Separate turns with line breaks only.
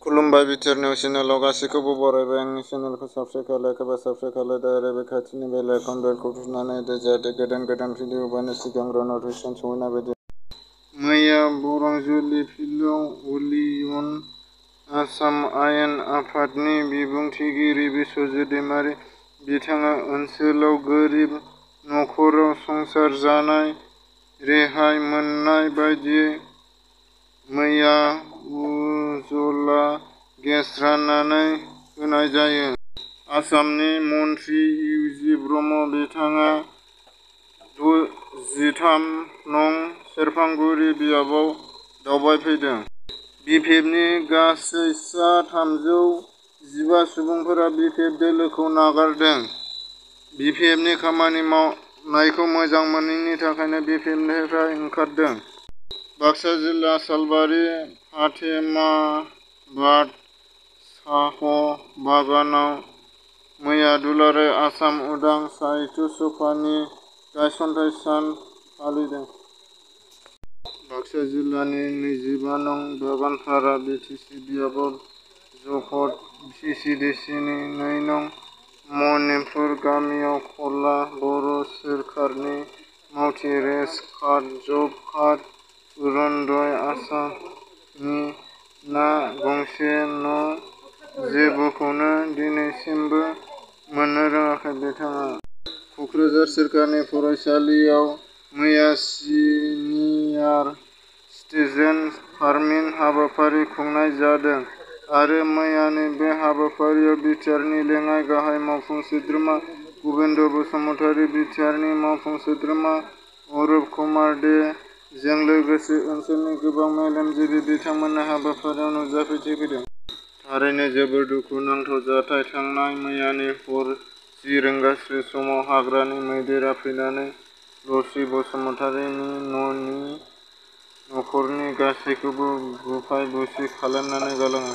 खुलुमबाय बिटिआरनिउस चेनेलाव गासैखौबो बरायबाय। आंनि चेनेलखौ साबस्क्राइब खालायखोबा साबस्क्राइब खालायदो आरो बे खाथिनि बेल आइकन बेलखौ थुनानै होदो जाहाथे गोदान भिडिअ होबानो सिगांग्रो नटिफिकेसन सहैनाय बायदि। मैया बरंजुलि फिल्डआव उलियुन आसाम आयेन आफादनि बिबुंथिगिरि बिस्वजित दैमारी बिथाङा ओनसोलाव गोरिब नखराव संसार जानाय रेहाय मोननाय बायदियै मैया उजला गेस राननानै होनाय जायो। आसामनि मन्थ्रि इउजि ब्रह्म बिथाङा 13 नं सेरफांगुरि बियाबाव दावबायफैदों। बिपिएफनि गासै सा 315 सुबुंफोरा बिपिएफ दोलोखौ नागारदों। बिपिएफनि खामानि मावनायखौ मोजां मोनैनि थाखायनो बिपिएफनिफ्राय ओंखारदों। बाक्सा जिल्ला सालबारि फातेमाबाद साह बागानाव मैया दुलाराय आसाम उदां साहित्य सभानि गायसनथाइ सान फालिदों। बाक्सा जिल्लानि 25 नं बागानपारा बिटिसि बियाबाव जफत भिसिडिसिनि 2 नं मनिपुर गामियाव खोला बर' सोरखारनि मावथि रेशन कार्ड, जब कार्ड, अरुण'दय आसनि ना गंसे न' जेबोखौनो दिनैसिमबो मोननो रोङाखै। बिथाङा क'क्राझार सोरखारि फरायसालियाव मैया सिनियर सिटिजेन फार्मिं हाबाफारि खुंनाय जादों आरो मैयानि बे हाबाफारियाव बिटिआरनि लेङाइ गाहाय मावफुं सोद्रोमा गबिन्द बसुमतारी, बिटिआरनि मावफुं सोद्रोमा अरुप कुमार दे जों लोगोसे ओनसोलनि गोबां मेलेमजिबि बिथांमोना हाबाफारियाव नुजाथिफैदों। थारैनो जोबोद दुखुनांथाव जाथाय। थांनाय मैयानि हर 10 रिंगासो समाव हाग्रानि मैदेरा फैनानै लक्ष्मी बसुमतारीनि न'खरनि गासैखौबो बुफाय बुसि खालामनानै गालाङो।